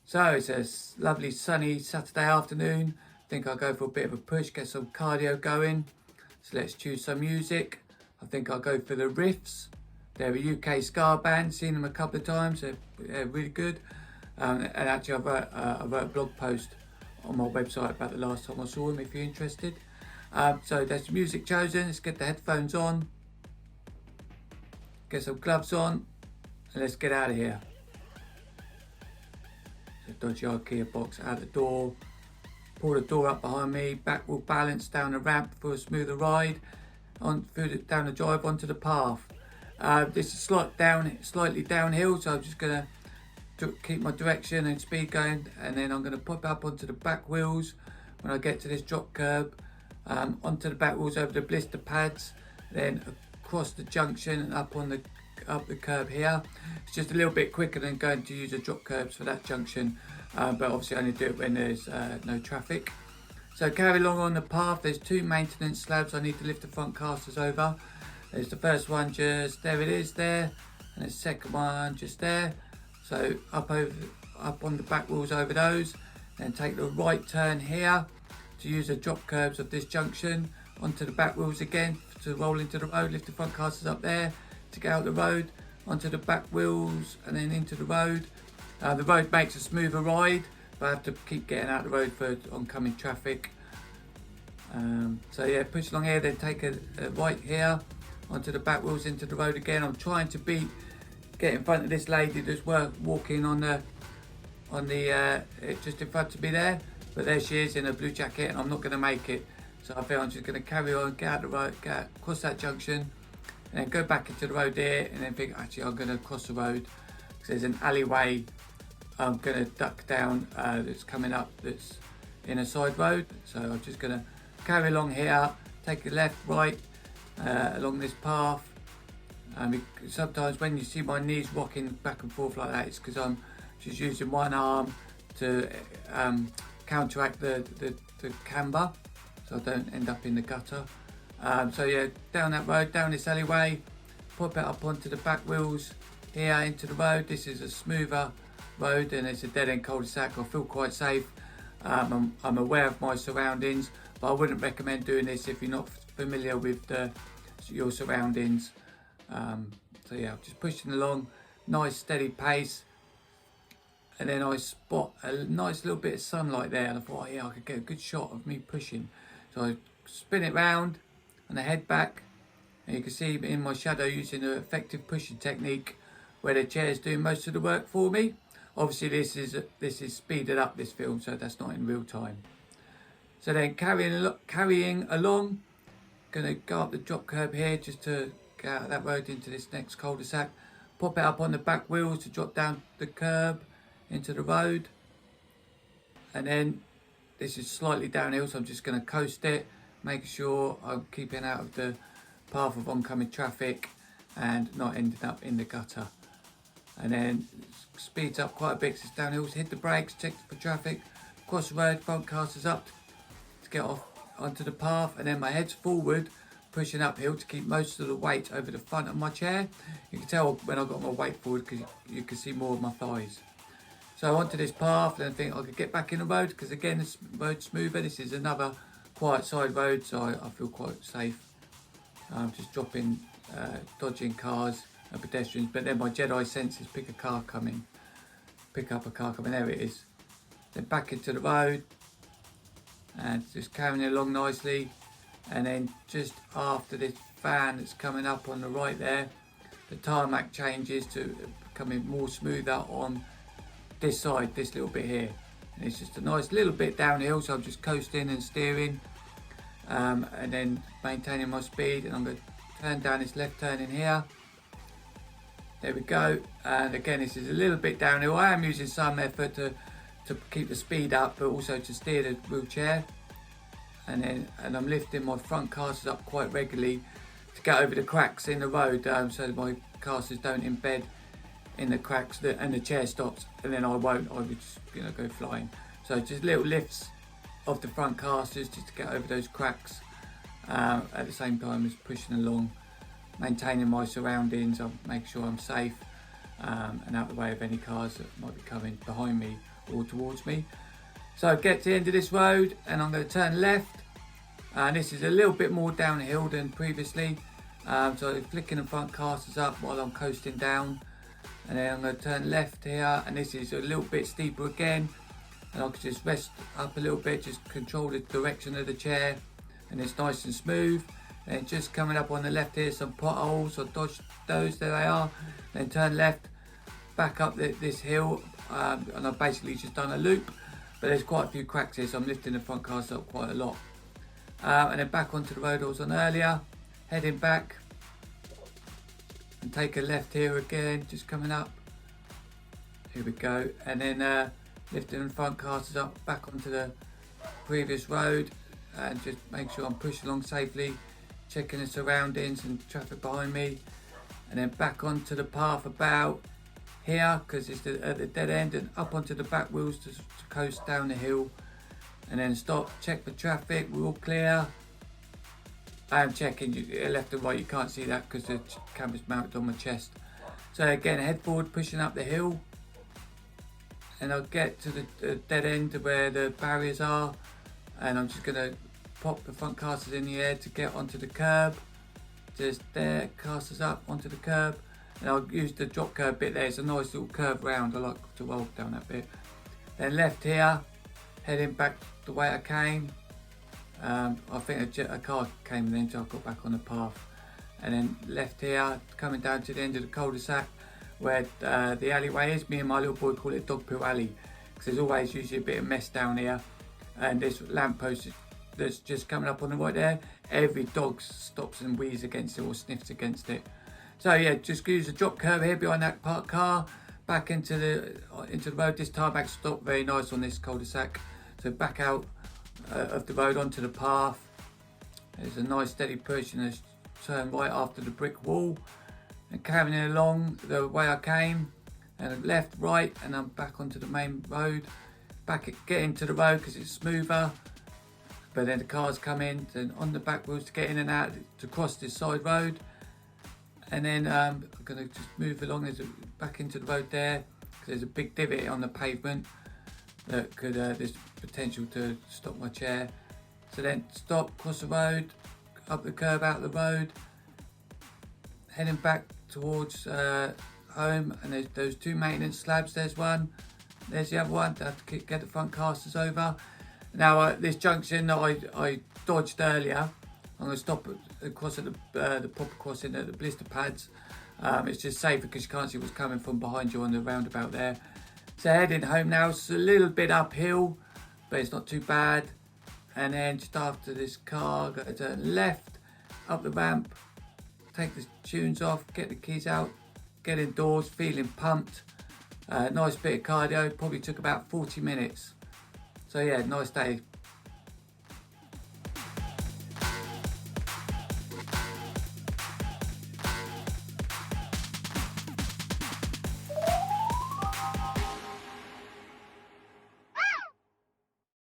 So it's a lovely sunny Saturday afternoon. I think I'll go for a bit of a push, get some cardio going. So let's choose some music. I think I'll go for the Riffs. They're a UK ska band, seen them a couple of times, they're really good. And actually I wrote a blog post on my website about the last time I saw them if you're interested. So there's music chosen, let's get the headphones on, get some gloves on, and let's get out of here. Dodgy IKEA box out the door, pull the door up behind me, back wheel balance down the ramp for a smoother ride, down the drive onto the path. This is slightly downhill, so I'm just going to keep my direction and speed going, and then I'm going to pop up onto the back wheels when I get to this drop curb, onto the back wheels over the blister pads, then across the junction and up the curb here. It's just a little bit quicker than going to use the drop curbs for that junction, but obviously I only do it when there's no traffic. So carry along on the path. There's two maintenance slabs I need to lift the front casters over. There's the first one, just there it is there, and the second one just there. So up on the back wheels over those, then take the right turn here to use the drop curbs of this junction, onto the back wheels again to roll into the road, lift the front casters up there to get out the road, onto the back wheels and then into the road. The road makes a smoother ride, but I have to keep getting out the road for oncoming traffic. So yeah, push along here, then take a right here, onto the back wheels into the road again. I'm trying to get in front of this lady that's walking on the just in front of me there, but there she is in a blue jacket, and I'm not going to make it. So I feel I'm just going to carry on, get out the road, cross that junction, and then go back into the road here, and then think actually I'm going to cross the road because there's an alleyway I'm going to duck down that's coming up, that's in a side road. So I'm just going to carry along here, take a left, right along this path. Sometimes when you see my knees rocking back and forth like that, it's because I'm just using one arm to counteract the camber, so I don't end up in the gutter. So yeah, down that road, down this alleyway, pop it up onto the back wheels here into the road. This is a smoother road and it's a dead end cul-de-sac. I feel quite safe. I'm aware of my surroundings, but I wouldn't recommend doing this if you're not familiar with your surroundings. So yeah, I'm just pushing along, nice steady pace, and then I spot a nice little bit of sunlight there, and I thought, oh, yeah, I could get a good shot of me pushing. So I spin it round and I head back, and you can see in my shadow using an effective pushing technique where the chair's doing most of the work for me. Obviously this is speeded up, this film, so that's not in real time. So then carrying along, gonna go up the drop curb here just to get out of that road into this next cul-de-sac, pop it up on the back wheels to drop down the curb into the road, and then this is slightly downhill, so I'm just going to coast it, make sure I'm keeping out of the path of oncoming traffic and not ending up in the gutter. And then speeds up quite a bit, 'cause it's downhill, so hit the brakes, check for traffic, cross the road, front casters up to get off onto the path, and then my head's forward, pushing uphill to keep most of the weight over the front of my chair. You can tell when I've got my weight forward because you can see more of my thighs. So onto this path, and I think I could get back in the road because again this road's smoother. This is another quiet side road, so I feel quite safe. Just dodging cars and pedestrians, but then my Jedi senses pick up a car coming, there it is. Then back into the road and just carrying it along nicely. And then just after this van that's coming up on the right there, the tarmac changes to becoming more smoother on this side, this little bit here. And it's just a nice little bit downhill, so I'm just coasting and steering, and then maintaining my speed. And I'm going to turn down this left turn in here. There we go. And again, this is a little bit downhill. I am using some effort to keep the speed up, but also to steer the wheelchair. And I'm lifting my front casters up quite regularly to get over the cracks in the road, so my casters don't embed in the cracks and the chair stops, and then I would just, go flying. So just little lifts of the front casters just to get over those cracks, at the same time as pushing along, maintaining my surroundings. I'll make sure I'm safe and out the way of any cars that might be coming behind me all towards me. So I get to the end of this road and I'm going to turn left. And this is a little bit more downhill than previously. So I'm flicking the front casters up while I'm coasting down. And then I'm going to turn left here, and this is a little bit steeper again. And I can just rest up a little bit, just control the direction of the chair, and it's nice and smooth. And just coming up on the left here, some potholes, so dodge those, there they are. Then turn left, back up this hill, and I've basically just done a loop. But there's quite a few cracks here, so I'm lifting the front caster up quite a lot. And then back onto the road I was on earlier, heading back. And take a left here again, just coming up. Here we go. And then lifting the front casters up back onto the previous road. And just make sure I'm pushing along safely. Checking the surroundings and traffic behind me. And then back onto the path about here, because it's at the dead end. And up onto the back wheels to coast down the hill. And then stop, check for traffic, we're all clear. I am checking left and right, you can't see that because the camera's mounted on my chest. So again, head forward, pushing up the hill. And I'll get to the dead end where the barriers are. And I'm just going to pop the front casters in the air to get onto the curb. Just there, casters up onto the curb. And I'll use the drop curb bit there, it's a nice little curve round, I like to roll down that bit. Then left here, heading back the way I came. I think a car came in, so I got back on the path. And then left here, coming down to the end of the cul-de-sac where the alleyway is. Me and my little boy call it Dog Poo Alley because there's always usually a bit of mess down here. And this lamppost that's just coming up on the right there, every dog stops and wheezes against it or sniffs against it. So yeah, just use the drop curb here behind that parked car, back into the road. This tarmac stop very nice on this cul-de-sac. So back out of the road onto the path. There's a nice steady push and a turn right after the brick wall. And carrying it along the way I came. And left, right, and I'm back onto the main road. Get into the road because it's smoother. But then the cars come in, then on the back wheels to get in and out to cross this side road. And then I'm going to just move along back into the road there because there's a big divot on the pavement that could there's potential to stop my chair. So then stop, cross the road, up the curb, out the road, heading back towards home. And there's those two maintenance slabs. There's one, there's the other one. I have to get the front casters over. Now this junction that I dodged earlier, I'm going to stop across at the proper crossing at the blister pads. It's just safer because you can't see what's coming from behind you on the roundabout there. So heading home now, it's a little bit uphill, but it's not too bad. And then just after this car, got to turn left, up the ramp, take the tunes off, get the keys out, get indoors, feeling pumped. Nice bit of cardio, probably took about 40 minutes. So yeah, nice day.